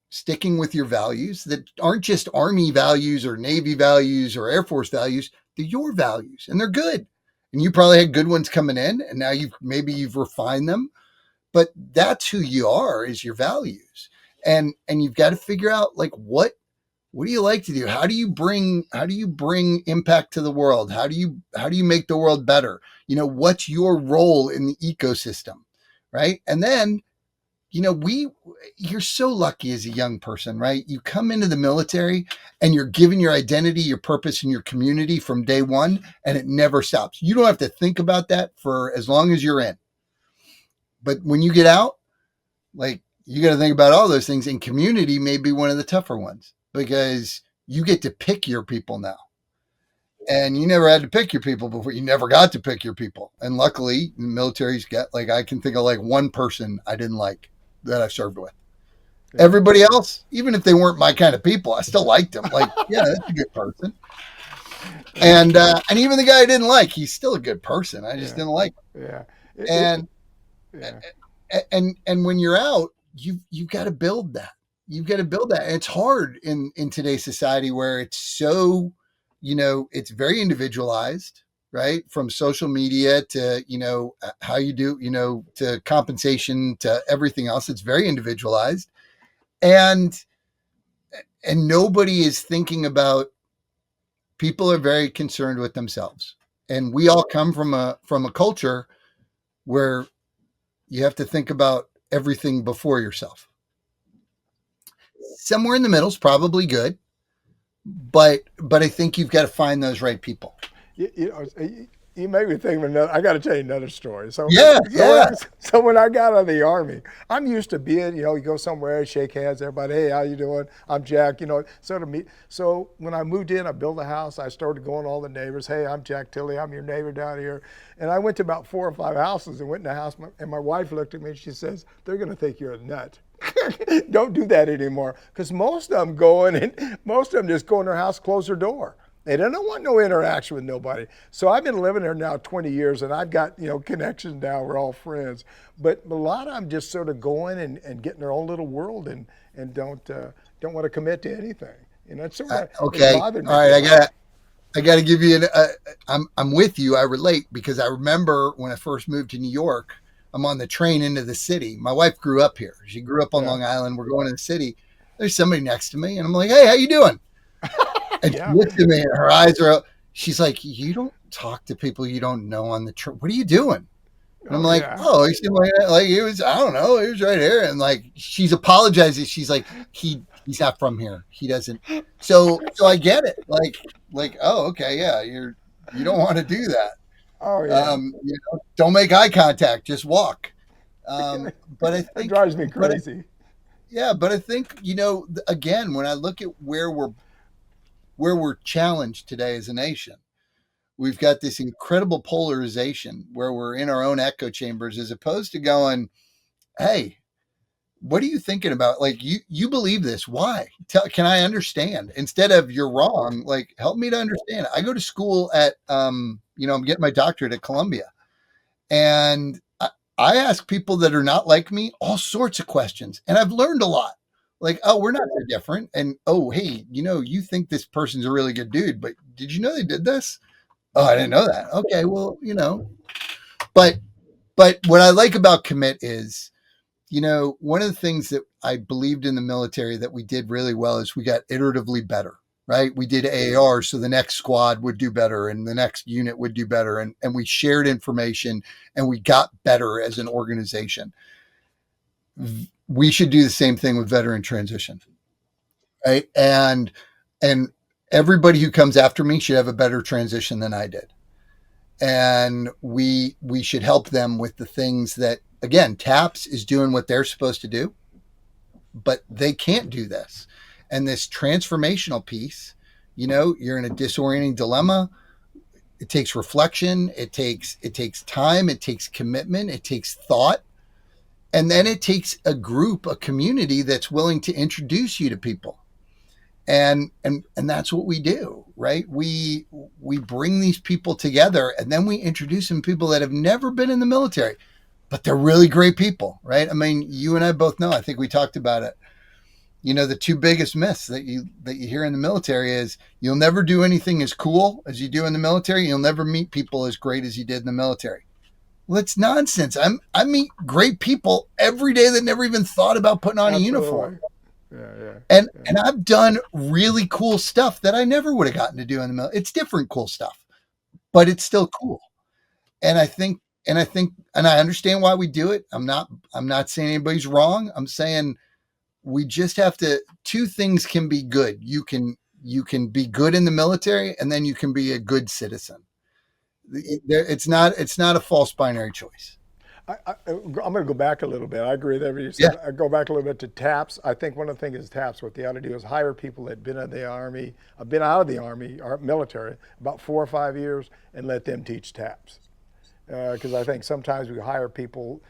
sticking with your values that aren't just Army values or Navy values or Air Force values. They're your values, and they're good. And you probably had good ones coming in, and now you've refined them. But that's who you are, is your values. And you've got to figure out, what do you like to do? How do you bring impact to the world? How do you make the world better? What's your role in the ecosystem, right? And then, you're so lucky as a young person, right? You come into the military and you're given your identity, your purpose, and your community from day one, and it never stops. You don't have to think about that for as long as you're in. But when you get out, you got to think about all those things, and community may be one of the tougher ones, because you get to pick your people now. And you never had to pick your people before. You never got to pick your people. And luckily, the military's got, I can think of one person I didn't like that I served with. Yeah. Everybody else, even if they weren't my kind of people, I still liked them. Yeah, that's a good person. And even the guy I didn't like, he's still a good person. I just didn't like him. Yeah. And when you're out, you've got to build that. You've got to build that. And it's hard in today's society where it's so, it's very individualized, right? From social media to, how you do, to compensation, to everything else. It's very individualized. And nobody is thinking about, people are very concerned with themselves. And we all come from a culture where you have to think about everything before yourself. Somewhere in the middle is probably good, but I think you've got to find those right people. You make me think of another. I got to tell you another story. Yeah, yeah. So when I got out of the Army, I'm used to being, you go somewhere, shake hands, everybody, hey, how you doing? I'm Jack, sort of me. So when I moved in, I built a house. I started going to all the neighbors. Hey, I'm Jack Tilley. I'm your neighbor down here. And I went to about 4 or 5 houses and went in the house. And my wife looked at me and she says, they're going to think you're a nut. Don't do that anymore. Because most of them just go in their house, close their door. They don't want no interaction with nobody. So I've been living there now 20 years, and I've got connections now. We're all friends. But a lot of them just sort of go in and get in their own little world and don't want to commit to anything. It's sort of Okay. It bothered me. All right. I got to give you I'm with you. I relate because I remember when I first moved to New York, I'm on the train into the city. My wife grew up here. She grew up on Long Island. We're going to the city. There's somebody next to me, and I'm like, hey, how you doing? And she looks at me and her eyes are up. She's like, you don't talk to people you don't know on the train. What are you doing? And I'm like, he seemed like he was, I don't know, he was right here. And like, she's apologizing. She's like, he's not from here. He doesn't. So I get it. Like, oh, okay. Yeah. You don't want to do that. Oh yeah. Don't make eye contact. Just walk. But I think it drives me crazy. But I think, again, when I look at where we're challenged today as a nation, we've got this incredible polarization where we're in our own echo chambers as opposed to going, hey, what are you thinking about? Like, you believe this. Why? Can I understand? Instead of you're wrong, like, help me to understand. I go to school at, I'm getting my doctorate at Columbia. And I ask people that are not like me all sorts of questions. And I've learned a lot. Like, oh, we're not so different. And, oh, hey, you think this person's a really good dude, but did you know they did this? Oh, I didn't know that. Okay, well, but what I like about commit is, one of the things that I believed in the military that we did really well is we got iteratively better, right? We did AAR, so the next squad would do better and the next unit would do better. And we shared information and we got better as an organization. We should do the same thing with veteran transition, right? And everybody who comes after me should have a better transition than I did. And we should help them with the things that, again, TAPS is doing what they're supposed to do, but they can't do this. And this transformational piece, you're in a disorienting dilemma. It takes reflection. It takes time. It takes commitment. It takes thought. And then it takes a group, a community that's willing to introduce you to people. And that's what we do, right? We bring these people together and then we introduce them to people that have never been in the military, but they're really great people, right? I mean, you and I both know, I think we talked about it. The 2 biggest myths that you hear in the military is you'll never do anything as cool as you do in the military. You'll never meet people as great as you did in the military. Well, it's nonsense. I meet great people every day that never even thought about putting on a uniform. And I've done really cool stuff that I never would have gotten to do in the military. It's different cool stuff, but it's still cool. And I understand why we do it. I'm not saying anybody's wrong. I'm saying we just have to, 2 things can be good. You can be good in the military and then you can be a good citizen. It's not a false binary choice. I'm going to go back a little bit. I agree with everything you said. Yeah. I go back a little bit to TAPS. I think one of the things is TAPS, what they ought to do is hire people that have been in the Army, been out of the Army or military about 4 or 5 years and let them teach TAPS. Because I think sometimes we hire people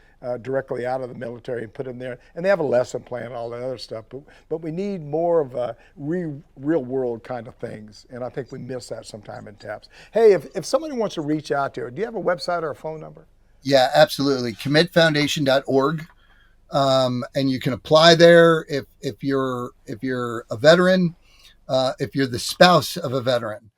directly out of the military and put them there, and they have a lesson plan and all that other stuff. But we need more of a real world kind of things, and I think we miss that sometime in TAPS. Hey, if somebody wants to reach out to you, do you have a website or a phone number? Yeah, absolutely. Commitfoundation.org. And you can apply there if you're a veteran, if you're the spouse of a veteran.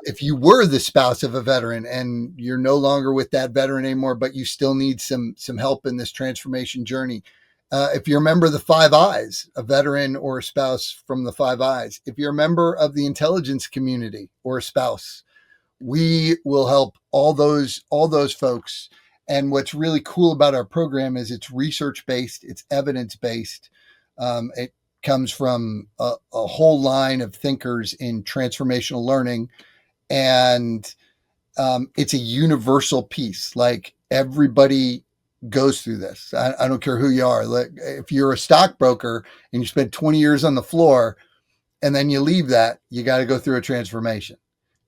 If you were the spouse of a veteran and you're no longer with that veteran anymore, but you still need some help in this transformation journey. If you're a member of the 5 Eyes, a veteran or a spouse from the 5 Eyes, if you're a member of the intelligence community or a spouse, we will help all those folks. And what's really cool about our program is it's research-based, it's evidence-based. It comes from a whole line of thinkers in transformational learning. And it's a universal piece. Like everybody goes through this. I don't care who you are. Like if you're a stockbroker and you spend 20 years on the floor and then you leave that, you got to go through a transformation,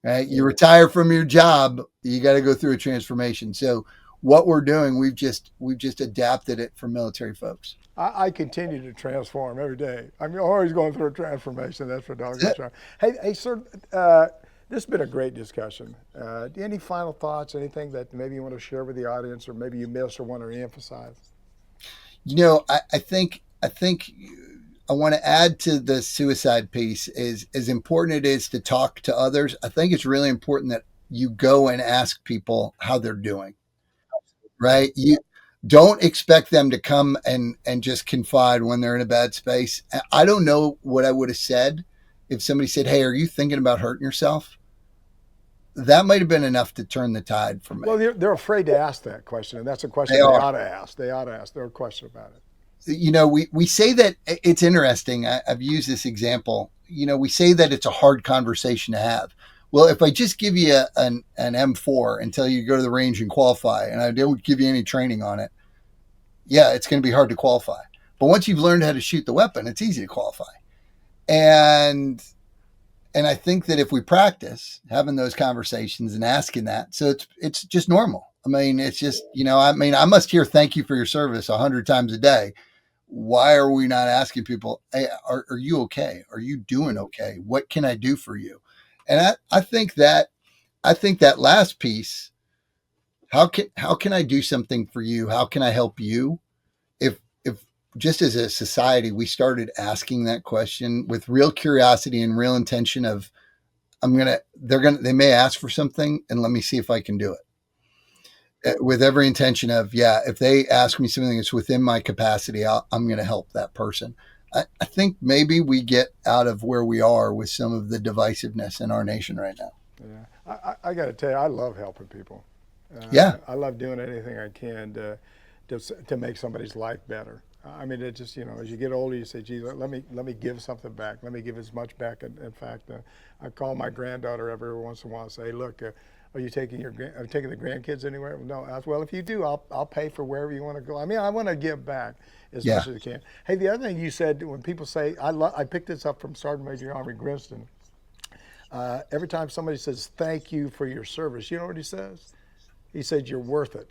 right? You retire from your job, you got to go through a transformation. So what we're doing, we've just adapted it for military folks. I continue to transform every day. I'm always going through a transformation. That's for doggone sure. Hey, sir, this has been a great discussion. Any final thoughts? Anything that maybe you want to share with the audience, or maybe you missed or want to reemphasize? You know, I think I want to add to the suicide piece is as important it is to talk to others. I think it's really important that you go and ask people how they're doing, right? You don't expect them to come and just confide when they're in a bad space. I don't know what I would have said if somebody said, "Hey, are you thinking about hurting yourself?" That might have been enough to turn the tide for me. Well, they're afraid to ask that question, and that's a question they ought to ask. They ought to ask. There's a question about it. You know, we say that it's interesting. I've used this example. You know, we say that it's a hard conversation to have. Well, if I just give you an M4 and tell you to go to the range and qualify, and I don't give you any training on it, yeah, it's going to be hard to qualify. But once you've learned how to shoot the weapon, it's easy to qualify. And I think that if we practice having those conversations and asking that, so it's just normal. I mean, it's just, you know, I mean, I must hear thank you for your service 100 times a day. Why are we not asking people, hey, are you okay? Are you doing okay? What can I do for you? And I think that last piece, how can I do something for you? How can I help you? If just as a society, we started asking that question with real curiosity and real intention of, they may ask for something and let me see if I can do it. With every intention of, yeah, if they ask me something that's within my capacity, I'm going to help that person. I think maybe we get out of where we are with some of the divisiveness in our nation right now. Yeah, I got to tell you, I love helping people. Yeah, I love doing anything I can to make somebody's life better. I mean, it just, you know, as you get older, you say, geez, let me give something back. Let me give as much back. In fact, I call my granddaughter every once in a while and say, hey, look, are you taking the grandkids anywhere? No. I said, well, if you do, I'll pay for wherever you want to go. I mean, I want to give back as much as I can. Hey, the other thing you said, when people say, I picked this up from Sergeant Major Army Grinston. Every time somebody says thank you for your service, you know what he says? He said, you're worth it.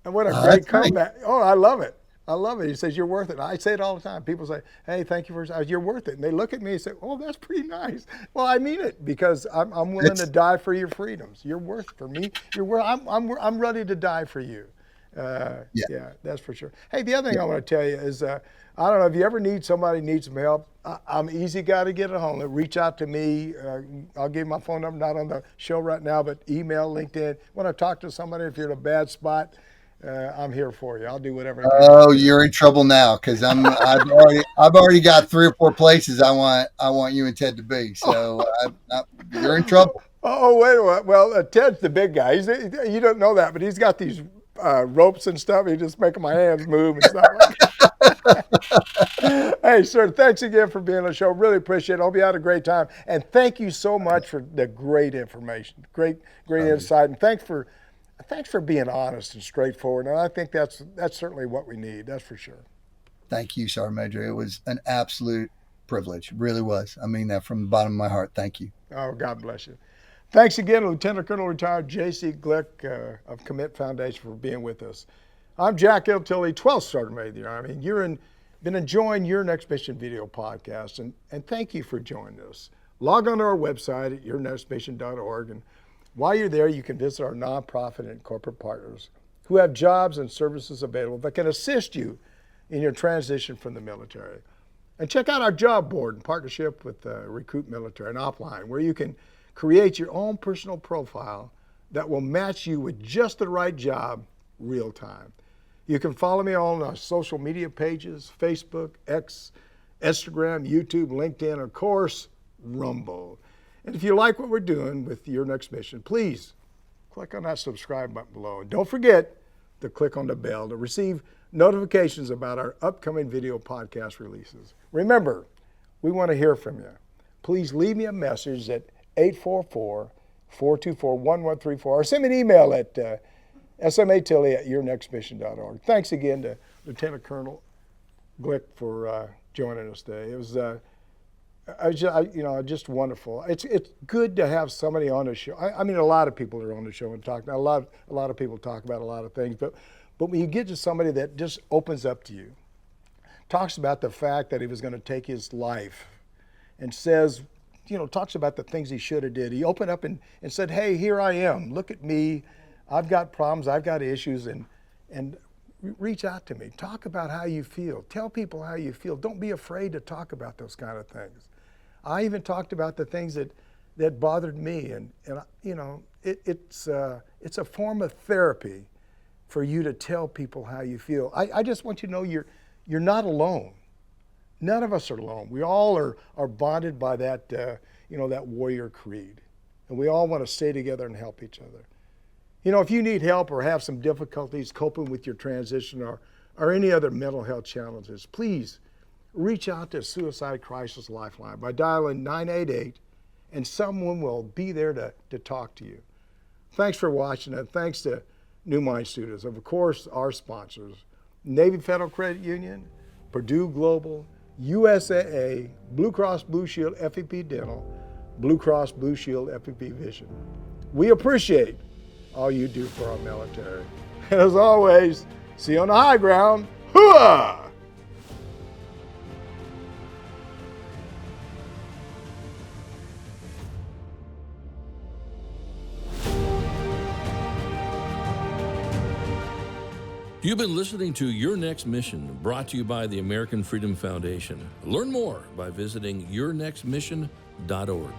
And what a great comeback. Oh, I love it. I love it. He says, you're worth it. I say it all the time. People say, hey, thank you for, you're worth it. And they look at me and say, oh, that's pretty nice. Well, I mean it, because I'm willing to die for your freedoms. You're worth it for me. You're worth, I'm ready to die for you. Yeah, that's for sure. Hey, the other thing I want to tell you is, I don't know, if you ever needs some help, I'm an easy guy to get at home. Reach out to me. I'll give you my phone number, not on the show right now, but email, LinkedIn. When I talk to somebody, if you're in a bad spot, I'm here for you. I'll do whatever. Oh, you're in trouble now, because I've already got 3 or 4 places I want you and Ted to be. So you're in trouble. Oh, wait a minute. Well, Ted's the big guy. You don't know that, but he's got these ropes and stuff. He's just making my hands move and stuff like that. Hey, sir, thanks again for being on the show. Really appreciate it. Hope you had a great time. And thank you so much for the great information, great insight. And thanks for being honest and straightforward. And I think that's certainly what we need. That's for sure. Thank you, Sergeant Major. It was an absolute privilege. It really was. I mean that from the bottom of my heart. Thank you. Oh, God bless you. Thanks again, Lieutenant Colonel Retired J.C. Glick of Commit Foundation, for being with us. I'm Jack L. Tilley, 12th Sergeant Major of the Army. You've been enjoying Your Next Mission video podcast, and thank you for joining us. Log on to our website at yournextmission.org, and while you're there, you can visit our nonprofit and corporate partners who have jobs and services available that can assist you in your transition from the military. And check out our job board in partnership with Recruit Military and Opline, where you can create your own personal profile that will match you with just the right job real time. You can follow me on our social media pages, Facebook, X, Instagram, YouTube, LinkedIn, of course, Rumble. And if you like what we're doing with Your Next Mission, please click on that subscribe button below. And don't forget to click on the bell to receive notifications about our upcoming video podcast releases. Remember, we want to hear from you. Please leave me a message at 424-1134, or send me an email at SMA Tilley at yournextmission.org. Thanks again to Lieutenant Colonel Glick for joining us today. It was just wonderful. It's good to have somebody on the show. I mean, a lot of people are on the show and talk. A lot of people talk about a lot of things, but when you get to somebody that just opens up to you, talks about the fact that he was going to take his life, and says, talks about the things he should have did. He opened up and said, hey, here I am. Look at me. I've got problems. I've got issues, and reach out to me. Talk about how you feel. Tell people how you feel. Don't be afraid to talk about those kind of things. I even talked about the things that bothered me, and it's a form of therapy for you to tell people how you feel. I just want you to know you're not alone. None of us are alone. We all are bonded by that that warrior creed, and we all want to stay together and help each other. If you need help or have some difficulties coping with your transition or any other mental health challenges, please reach out to Suicide Crisis Lifeline by dialing 988, and someone will be there to talk to you. Thanks for watching, and thanks to New Mind Studios. Of course, our sponsors, Navy Federal Credit Union, Purdue Global, USAA, Blue Cross Blue Shield FEP Dental, Blue Cross Blue Shield FEP Vision. We appreciate all you do for our military. And as always, see you on the high ground. Hooah! You've been listening to Your Next Mission, brought to you by the American Freedom Foundation. Learn more by visiting yournextmission.org.